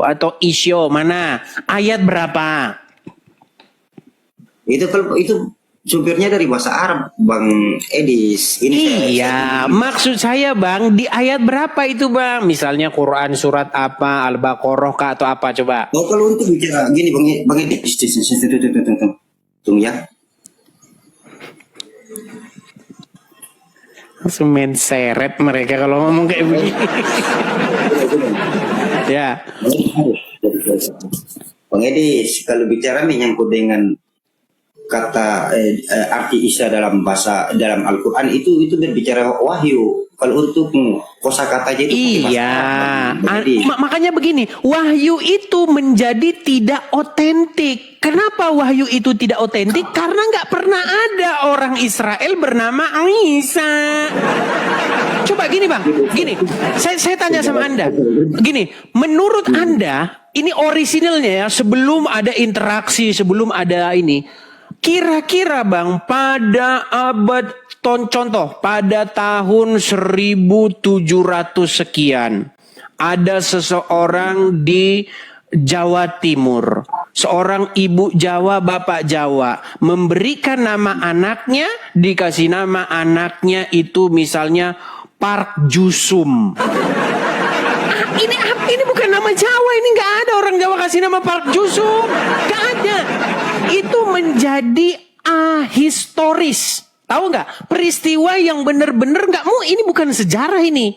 atau isyo mana? Ayat berapa? Itu kalau itu supirnya dari bahasa Arab, Bang Edis. Ini iya, maksud saya Bang, di ayat berapa itu Bang? Misalnya Quran surat apa, Al-Baqarah kah atau apa coba? Oh, kalau untuk bicara gini Bang Edis, tunggu ya. Langsung main seret mereka kalau ngomong kayak begini. Ya. Bang Edis, kalau bicara menyangkut dengan kata arti Isa dalam Al-Quran itu berbicara wahyu. Kalau untuk kosakata itu iya, makanya begini, wahyu itu menjadi tidak otentik. Kenapa wahyu itu tidak otentik? Karena nggak pernah ada orang Israel bernama Isa. Coba gini Bang, gini, saya tanya sama Anda, gini, menurut Anda ini orisinalnya ya, sebelum ada interaksi, sebelum ada ini, kira-kira Bang pada abad contoh pada tahun 1700 sekian ada seseorang di Jawa Timur, seorang ibu Jawa, bapak Jawa memberikan nama anaknya, dikasih nama anaknya itu misalnya Park Jusum. Ini bukan nama Jawa, ini nggak ada orang Jawa kasih nama Park Jusum, nggak ada. Itu menjadi ahistoris. Tahu nggak? Peristiwa yang benar-benar nggak mau. Ini bukan sejarah ini.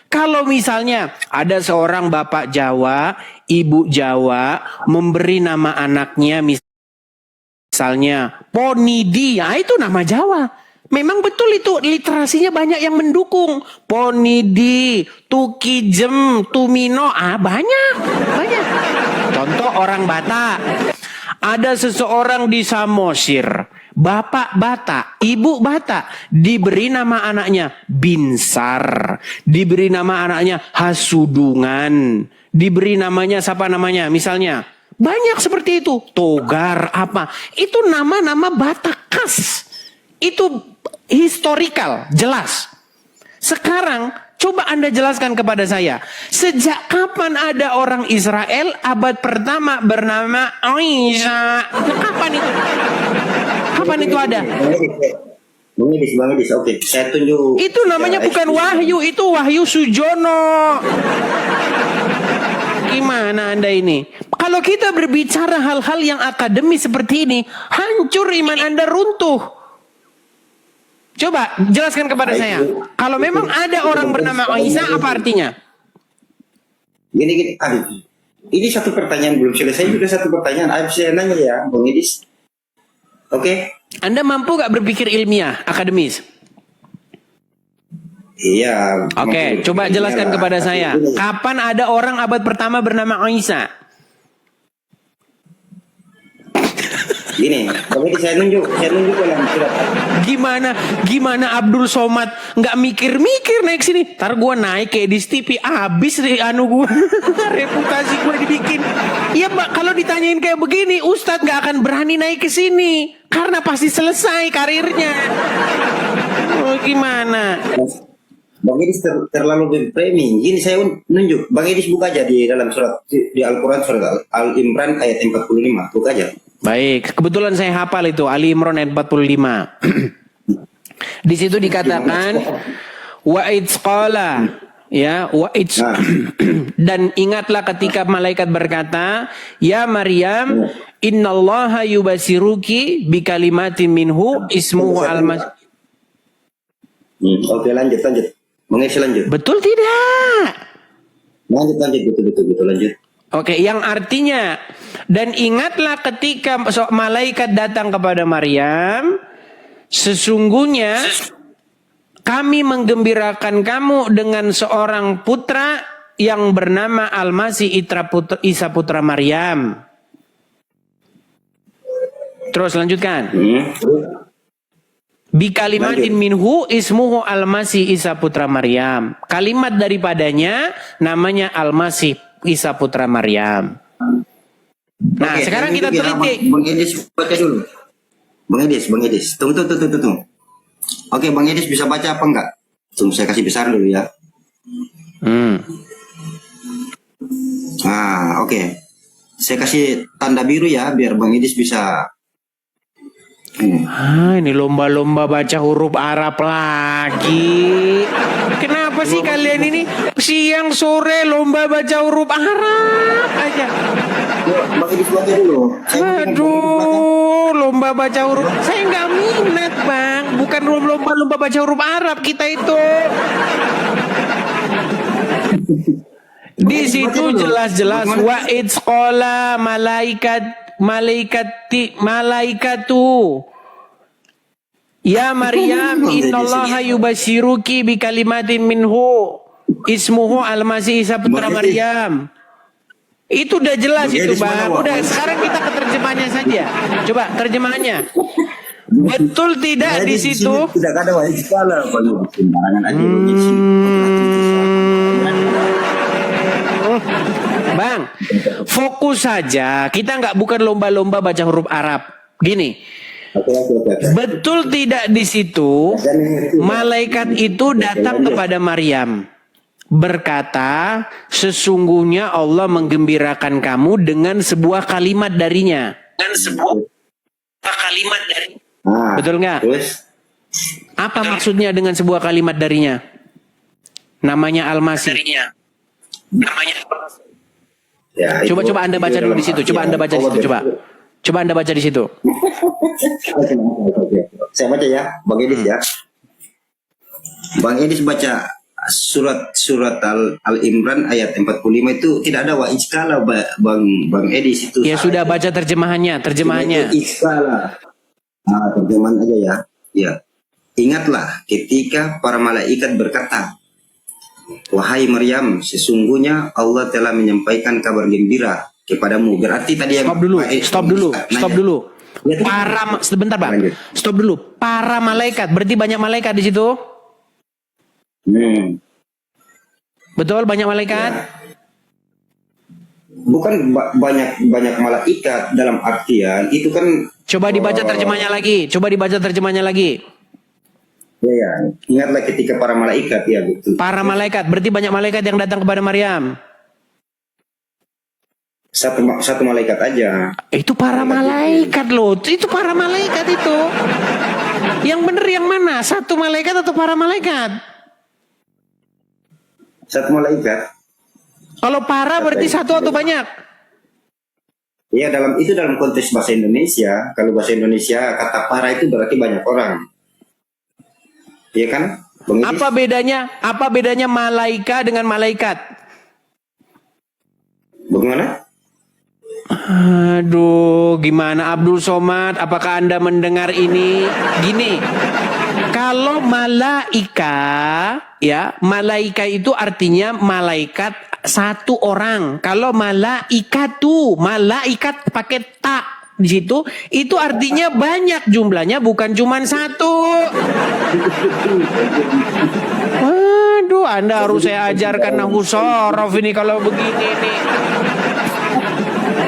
Kalau misalnya ada seorang bapak Jawa, ibu Jawa memberi nama anaknya misalnya Ponidi, ya itu nama Jawa. Memang betul itu literasinya banyak yang mendukung. Ponidi, Tukijem, Tumino, banyak. Contoh orang Batak. Ada seseorang di Samosir, bapak Batak, ibu Batak, diberi nama anaknya Binsar, diberi nama anaknya Hasudungan, diberi namanya siapa namanya, misalnya banyak seperti itu, Togar apa, itu nama-nama Batak khas, itu historikal, jelas. Sekarang coba Anda jelaskan kepada saya, sejak kapan ada orang Israel abad pertama bernama Isa? Kapan itu? Kapan itu ada? Bang Edis, oke. Saya tunjuk. Itu namanya bukan wahyu, itu Wahyu Sujono. Gimana Anda ini? Kalau kita berbicara hal-hal yang akademis seperti ini, hancur iman Anda, runtuh. Coba jelaskan kepada saya. Kalau memang ada orang bernama Isa, apa artinya? Gini. Ini satu pertanyaan belum selesai, juga satu pertanyaan. Saya nanya ya, Bang Edis. Oke. Anda mampu gak berpikir ilmiah, akademis? Iya. Oke, coba jelaskan kepada saya. Kapan ada orang abad pertama bernama Isa? Gini, Bang Edis, saya nunjuk dalam surat. Gimana Abdul Somad nggak mikir-mikir naik sini? Ntar gue naik kayak di TV, habis gue reputasi gue dibikin. Iya Mbak, kalau ditanyain kayak begini, Ustadz nggak akan berani naik ke sini karena pasti selesai karirnya. Oh, gimana? Bang Edis terlalu framing. Gini saya nunjuk. Bang Edis buka aja di dalam surat di Al-Quran surat Al-Imran ayat 45. Buka aja. Baik, kebetulan saya hafal itu Ali Imran ayat 45. Di situ dikatakan wa'idz qala, ya, wa'idz dan ingatlah ketika malaikat berkata, ya Maryam, innallaha yubasiruki bikalimatin minhu ismuhu al-masih. Oke, lanjut. Bang Edis lanjut. Betul tidak? Lanjut, betul lanjut. Oke, yang artinya, dan ingatlah ketika malaikat datang kepada Maryam, sesungguhnya kami menggembirakan kamu dengan seorang putra yang bernama Al-Masih Isa putra Maryam. Terus lanjutkan. Bikalimatin minhu ismuhu Al-Masih Isa putra Maryam. Kalimat daripadanya namanya Al-Masih Isa putra Maryam. Nah, oke, sekarang kita teliti. Bang Edis baca dulu. Bang Edis. Tunggu. Oke, Bang Edis bisa baca apa enggak? Tunggu, saya kasih besar dulu ya. Oke. Saya kasih tanda biru ya biar Bang Idis bisa. Ini lomba-lomba baca huruf Arab lagi. Kenapa sih kalian ini siang sore lomba baca huruf Arab aja? Bang Idis baca dulu. Aduh, lomba baca huruf. Saya nggak minat, Bang. Bukan lomba baca huruf Arab kita itu. Di situ jelas-jelas wa idqala malaikatu ya Maryam innallaha yubasyiruki bi kalimatin minhu ismuhu al-masih Isa putra Maryam. Itu udah jelas itu, Bang. Udah, sekarang kita ke terjemahnya saja. Coba terjemahannya. Betul tidak di situ? Tidak ada wa idqala sembarangan aja. Bang, fokus saja. Kita bukan lomba-lomba baca huruf Arab. Gini, betul tidak di situ malaikat itu datang kepada Maryam berkata, sesungguhnya Allah menggembirakan kamu dengan sebuah kalimat darinya. Dan sebuah kalimat dari. Betul nggak? Apa maksudnya dengan sebuah kalimat darinya? Namanya Al-Masih. Ya, coba Anda baca dulu di situ. Coba Anda baca di situ. Coba Anda baca di situ. Saya baca ya, Bang Idis ya. Bang Idis baca surat Al-Imran ayat 45 itu tidak ada wa iskala Bang Idis itu. Ya sudah baca terjemahannya. Iskala. Terjemahan aja ya. Ya. Ingatlah ketika para malaikat berkata, wahai Maryam, sesungguhnya Allah telah menyampaikan kabar gembira kepadamu. Berarti tadi yang Stop dulu. Sebentar, Bang. Stop dulu. Para malaikat, berarti banyak malaikat di situ? Betul, banyak malaikat? Ya. Bukan banyak malaikat dalam artian itu kan. Coba dibaca terjemahnya lagi. Ya. Ingatlah ketika para malaikat ya betul. Para malaikat, berarti banyak malaikat yang datang kepada Maryam. Satu malaikat aja. Itu para malaikat loh. Itu para malaikat itu. Yang benar yang mana? Satu malaikat atau para malaikat? Satu malaikat. Kalau para berarti satu atau banyak? Ya dalam konteks bahasa Indonesia. Kalau bahasa Indonesia kata para itu berarti banyak orang. Iya kan? Apa bedanya malaika dengan malaikat? Bagaimana? Aduh, gimana Abdul Somad? Apakah Anda mendengar ini? Gini, kalau malaika itu artinya malaikat satu orang. Kalau malaikat pakai ta di situ, itu artinya banyak jumlahnya, bukan cuma satu. Aduh, Anda harus saya ajarkan nahwu shorof ini kalau begini nih.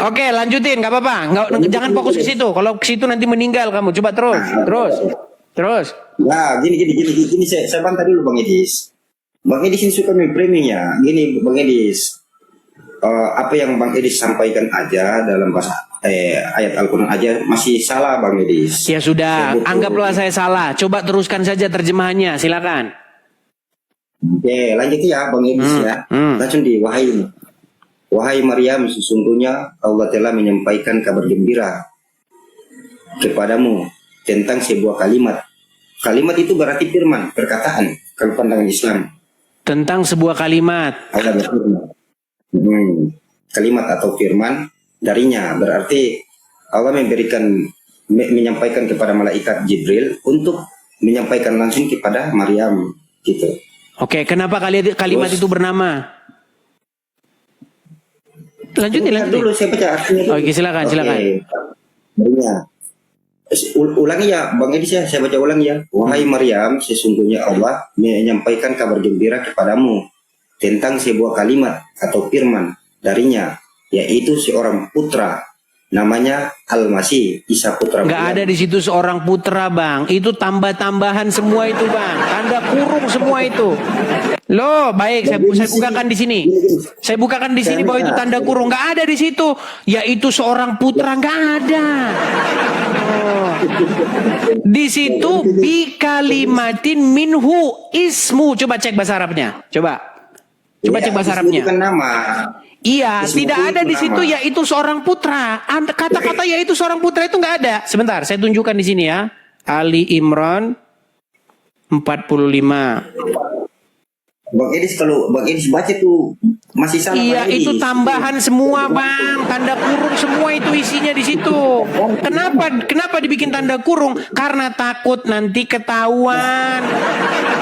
Oke, lanjutin, nggak apa-apa. Jangan fokus ke situ. Kalau ke situ nanti meninggal kamu. Coba terus. Nah, gini saya bantah dulu Bang Idis. Bang Idis ini suka memframing ya. Gini Bang Idis. Apa yang Bang Idis sampaikan aja dalam bahasa ayat Al-Quran aja masih salah Bang Idis. Ya sudah, anggaplah saya salah. Coba teruskan saja terjemahannya, silakan. Oke, lanjut ya Bang Idis ya. Langsung di Wahai Maryam, sesungguhnya Allah telah menyampaikan kabar gembira kepadamu tentang sebuah kalimat. Kalimat itu berarti firman, perkataan, kalau pandangan Islam. Tentang sebuah kalimat. Allah berfirman. Kalimat atau firman darinya berarti Allah menyampaikan kepada malaikat Jibril untuk menyampaikan langsung kepada Maryam gitu. Oke, kenapa kalimat itu bernama? Lanjutin. Dulu saya baca artinya. Oke, silakan. Ulangi ya Bang Edis ya, saya baca ulang ya. Wahai Maryam, sesungguhnya Allah menyampaikan kabar gembira kepadamu tentang sebuah kalimat atau firman darinya, yaitu seorang putra namanya Al-Masih, Isa putra. Nggak ada di situ seorang putra Bang, itu tambah-tambahan semua itu Bang, tanda kurung semua itu. Loh, baik, saya bukakan di sini. Saya bukakan di sini bahwa itu tanda kurung, nggak ada di situ. Yaitu seorang putra, nggak ada. Oh. Di situ bi kalimatin minhu ismu. Coba cek bahasa Arabnya. Coba cek bahasa Arabnya. Itu kan nama. Iya, Ismu tidak ada itu di situ nama. yaitu seorang putra. Kata-kata yaitu seorang putra itu nggak ada. Sebentar, saya tunjukkan di sini ya. Ali Imran 45. Bang Edis kalau Bang Edis baca tuh masih salah. Iya, Bang Edis. itu tambahan semua, Bang. Tanda kurung semua itu isinya di situ. Kenapa dibikin tanda kurung? Karena takut nanti ketahuan.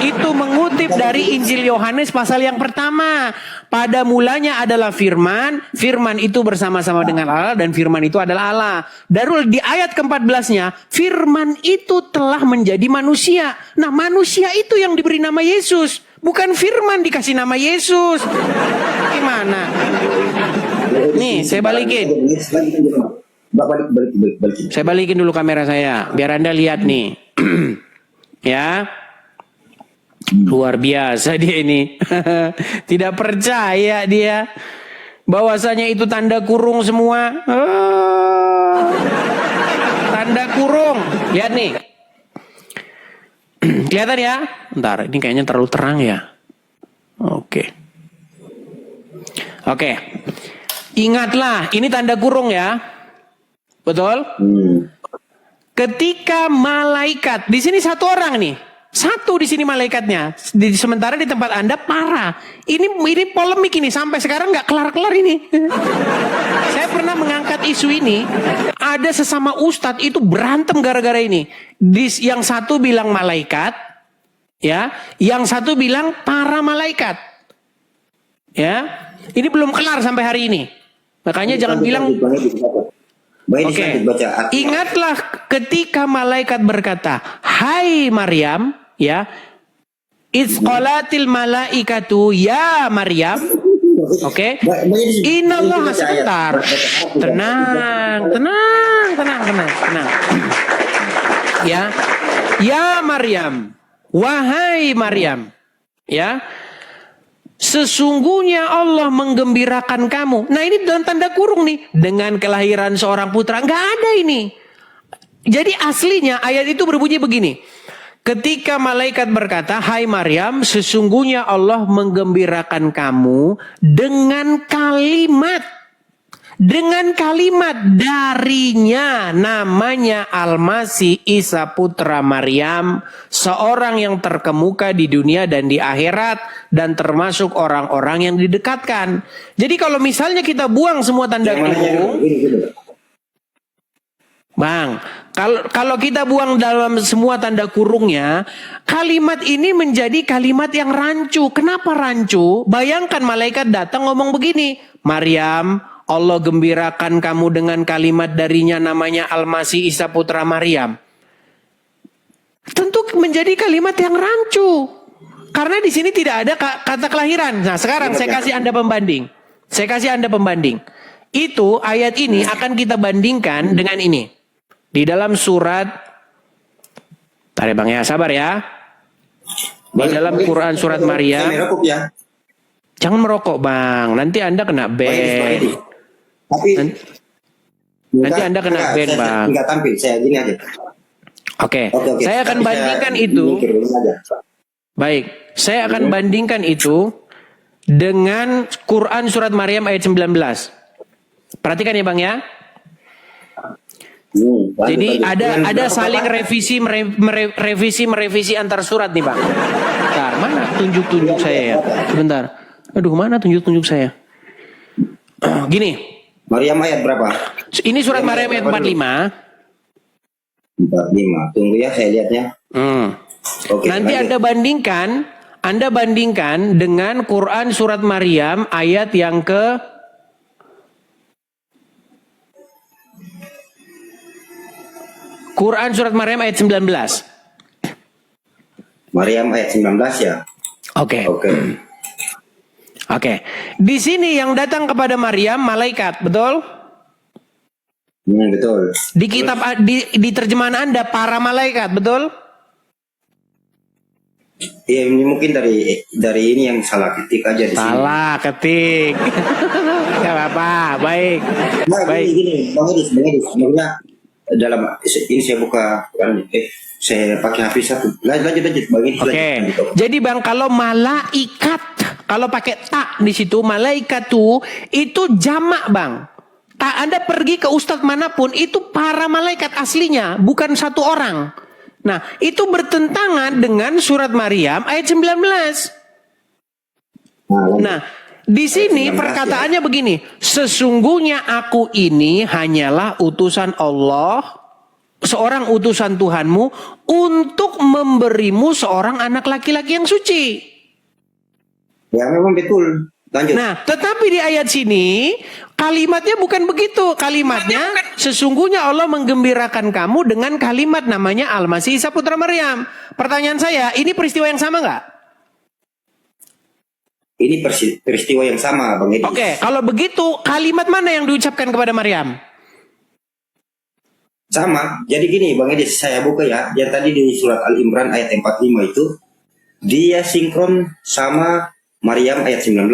Itu mengutip dari Injil Yohanes pasal yang pertama. Pada mulanya adalah firman, firman itu bersama-sama dengan Allah dan firman itu adalah Allah. Darul di ayat ke-14-nya, firman itu telah menjadi manusia. Nah, manusia itu yang diberi nama Yesus. Bukan firman dikasih nama Yesus. Gimana? Nih, saya balikin. Balik. Saya balikin dulu kamera saya, biar Anda lihat nih. Ya. Luar biasa dia ini. Tidak percaya dia. Bahwasanya itu tanda kurung semua. Tanda kurung. Lihat nih. Kelihatan ya? Bentar, ini kayaknya terlalu terang ya. Oke. Ingatlah, ini tanda kurung ya. Betul? Ketika malaikat, di sini satu orang nih. Satu di sini malaikatnya. Sementara di tempat Anda parah. Ini polemik ini sampai sekarang nggak kelar-kelar ini. Saya pernah mengangkat isu ini. Ada sesama ustadz itu berantem gara-gara ini. Yang satu bilang malaikat, ya. Yang satu bilang para malaikat, ya. Ini belum kelar sampai hari ini. Makanya jangan bilang. Oke. Ingatlah ketika malaikat berkata, "Hai Maryam," ya. Izqalatil malaikatu ya Maryam. Oke. Inallah, sebentar. Tenang. Ya. Ya Maryam. Wahai Maryam. Ya. Sesungguhnya Allah menggembirakan kamu. Nah, ini dalam tanda kurung nih. Dengan kelahiran seorang putra. Nggak ada ini. Jadi aslinya ayat itu berbunyi begini. Ketika malaikat berkata, "Hai Maryam, sesungguhnya Allah menggembirakan kamu dengan kalimat darinya namanya Al-Masih Isa putra Maryam, seorang yang terkemuka di dunia dan di akhirat dan termasuk orang-orang yang didekatkan." Jadi kalau misalnya kita buang semua tanda kurung, Bang, kalau kita buang dalam semua tanda kurungnya, kalimat ini menjadi kalimat yang rancu. Kenapa rancu? Bayangkan malaikat datang ngomong begini, "Maryam, Allah gembirakan kamu dengan kalimat darinya namanya Al-Masih Isa putra Maryam." Tentu menjadi kalimat yang rancu. Karena di sini tidak ada kata kelahiran. Nah, sekarang saya kasih Anda pembanding. Itu ayat ini akan kita bandingkan dengan ini. Di dalam surat, tadi Bang ya, sabar ya. Di dalam Quran surat Maryam. Jangan merokok Bang, nanti Anda kena ban. Nanti Anda kena ban Bang. Enggak tampil, saya gini aja. Oke. Saya akan bandingkan itu. Baik, saya akan bandingkan itu dengan Quran surat Maryam ayat 19. Perhatikan ya Bang ya. Jadi ada saling revisi antar surat nih Bang. Bentar, mana tunjuk saya ya? Sebentar. Aduh, mana tunjuk saya? Gini. Maryam ayat berapa? Ini surat Maryam ayat 45. 45. Tunggu ya, saya lihatnya. Oke, nanti Anda bandingkan dengan Quran surat Maryam ayat yang ke Quran surat Maryam ayat 19. Maryam ayat 19 ya. Oke. Di sini yang datang kepada Maryam malaikat, betul? Betul. Di kitab di terjemahan Anda para malaikat, betul? Ya ini mungkin dari ini yang salah ketik aja di sini. Salah ketik. Gak apa-apa, baik. Nah, Baik. gini, Bang Edis, sebenarnya dalam ini saya buka, saya pakai HP satu. Lanjut, Bang Edis. Oke. lanjut, lanjut. Jadi Bang, kalau malaikat, kalau pakai tak di situ, malaikat tuh itu jamak, Bang. Tak, Anda pergi ke ustadz manapun, itu para malaikat aslinya, bukan satu orang. Nah, itu bertentangan dengan surat Maryam ayat 19. Lanjut. Nah, di sini 19, perkataannya begini, sesungguhnya aku ini hanyalah utusan Allah, seorang utusan Tuhanmu untuk memberimu seorang anak laki-laki yang suci. Ya memang betul. Lanjut. Nah, tetapi di ayat sini kalimatnya bukan begitu. Kalimatnya sesungguhnya Allah menggembirakan kamu dengan kalimat namanya Al-Masih Isa putra Maryam. Pertanyaan saya, ini peristiwa yang sama nggak? Ini peristiwa yang sama, Bang Edis. Oke, kalau begitu kalimat mana yang diucapkan kepada Maryam? Sama. Jadi gini, Bang Edis, saya buka ya. Yang tadi di surat Al-Imran ayat 45 itu, dia sinkron sama Maryam ayat 19.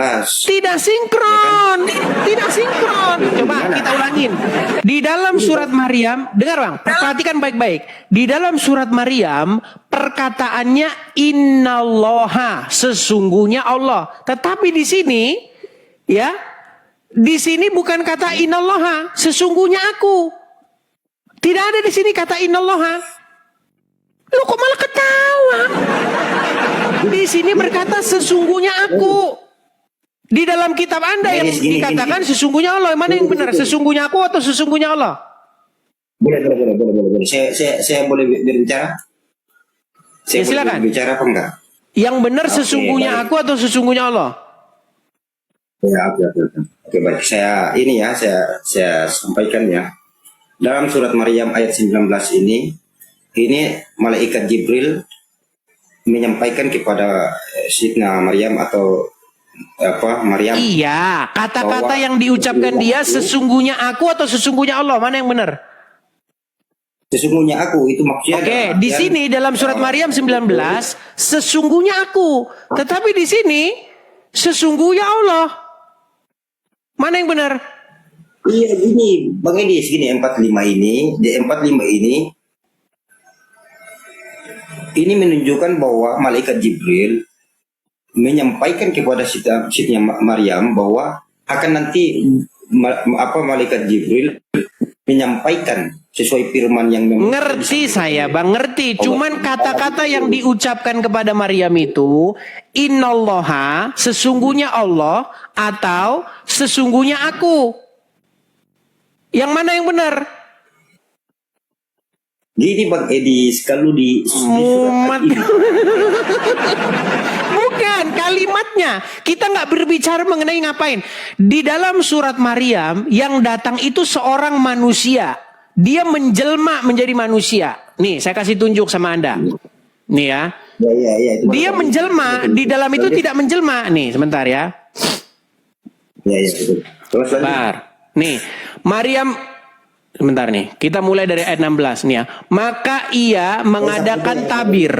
Tidak sinkron. Tidak sinkron. Coba kita ulangin. Di dalam surat Maryam, dengar Bang, perhatikan baik-baik. Di dalam surat Maryam, perkataannya innallaha, sesungguhnya Allah. Tetapi di sini, ya, di sini bukan kata innallaha, sesungguhnya aku. Tidak ada di sini kata innallaha. Lu kok malah ketawa? Di sini berkata sesungguhnya aku. Di dalam kitab Anda yang dikatakan sesungguhnya Allah. Mana yang benar? Sesungguhnya aku atau sesungguhnya Allah? Boleh. Saya boleh berbicara? Saya Ya, silakan. boleh berbicara apa enggak? Yang benar Oke, sesungguhnya baik. aku atau sesungguhnya Allah? Ya, oke, baik. Saya sampaikan ya. Dalam surat Maryam ayat 19 ini malaikat Jibril menyampaikan kepada Sidna Maryam atau Maryam. Iya, kata-kata Bahwa yang diucapkan dia aku- sesungguhnya aku atau sesungguhnya Allah? Mana yang benar? Sesungguhnya aku itu maksudnya. Oke, adalah di artian, sini dalam surat Maryam 19 sesungguhnya aku. Tetapi di sini sesungguhnya Allah. Mana yang benar? Iya gini, Bang Edis, gini 45 ini, di 45 ini menunjukkan bahwa malaikat Jibril menyampaikan kepada Siti Maryam bahwa akan nanti malaikat Jibril menyampaikan sesuai firman yang Ngerti saya Bang, ngerti. Cuman kata-kata yang diucapkan kepada Maryam itu innallaha, sesungguhnya Allah, atau sesungguhnya aku. Yang mana yang benar? Gini Bang Edis, kalau di Mumat. surat ini, Bukan kalimatnya. Kita nggak berbicara mengenai ngapain. Di dalam surat Maryam yang datang itu seorang manusia. Dia menjelma menjadi manusia. Nih, saya kasih tunjuk sama Anda. Nih ya. itu Dia menjelma, di dalam itu tidak menjelma. Nih, sebentar ya. betul. Terus lanjut. Sebentar. Nih, Maryam, sebentar nih. Kita mulai dari ayat 16 nih ya. Maka ia mengadakan tabir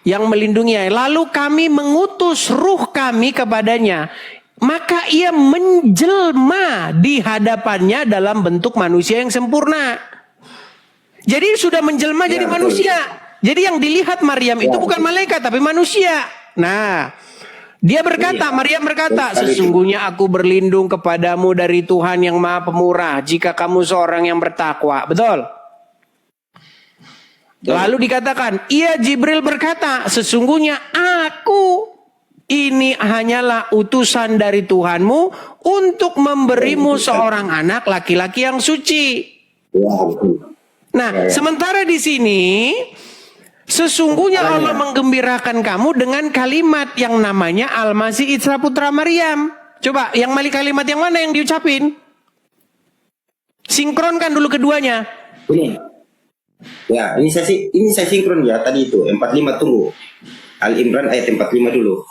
yang melindunginya. Lalu kami mengutus ruh kami kepadanya. Maka ia menjelma di hadapannya dalam bentuk manusia yang sempurna. Jadi sudah menjelma jadi betul. manusia. Jadi yang dilihat Maryam itu bukan malaikat tapi manusia. Nah, dia berkata, Maryam berkata, sesungguhnya aku berlindung kepadamu dari Tuhan yang Maha Pemurah jika kamu seorang yang bertakwa. Betul? Lalu dikatakan, ia Jibril berkata, sesungguhnya aku ini hanyalah utusan dari Tuhanmu untuk memberimu seorang anak laki-laki yang suci. Nah, sementara di sini sesungguhnya Allah menggembirakan kamu dengan kalimat yang namanya Al-Masih Isa putra Maryam. Coba, yang kalimat yang mana yang diucapin? Sinkronkan dulu keduanya. Ini. Ya, ini saya sinkron ya tadi itu 45 tunggu. Al-Imran ayat 45 dulu.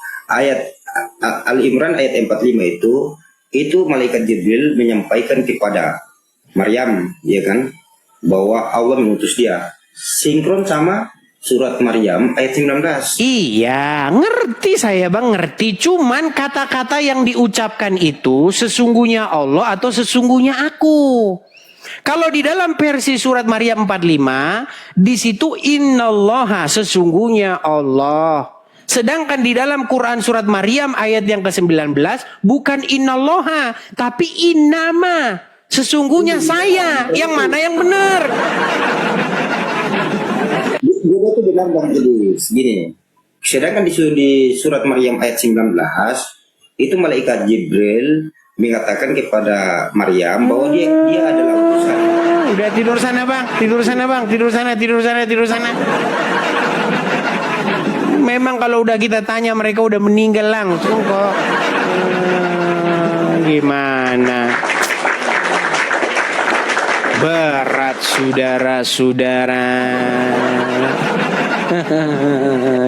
Al-Imran ayat 45 itu malaikat Jibril menyampaikan kepada Maryam, ya kan, bahwa Allah mengutus dia. Sinkron sama surat Maryam ayat 19. Iya, ngerti saya bang, ngerti. Cuman kata-kata yang diucapkan itu sesungguhnya Allah atau sesungguhnya aku. Kalau di dalam versi surat Maryam 45, di situ innallaha, sesungguhnya Allah. Sedangkan di dalam Quran surat Maryam ayat yang ke-19 bukan innallaha, tapi innama, sesungguhnya saya. Yang mana yang benar? Gue tuh bilang Bang Idris gini. Sedangkan di surat Maryam ayat 19 itu malaikat Jibril mengatakan kepada Maryam bahwa dia adalah utusan. Udah tidur sana bang, tidur sana bang, tidur sana, tidur sana, tidur sana. Memang kalau udah kita tanya mereka udah meninggal langsung kok. Gimana? Berat saudara-saudara.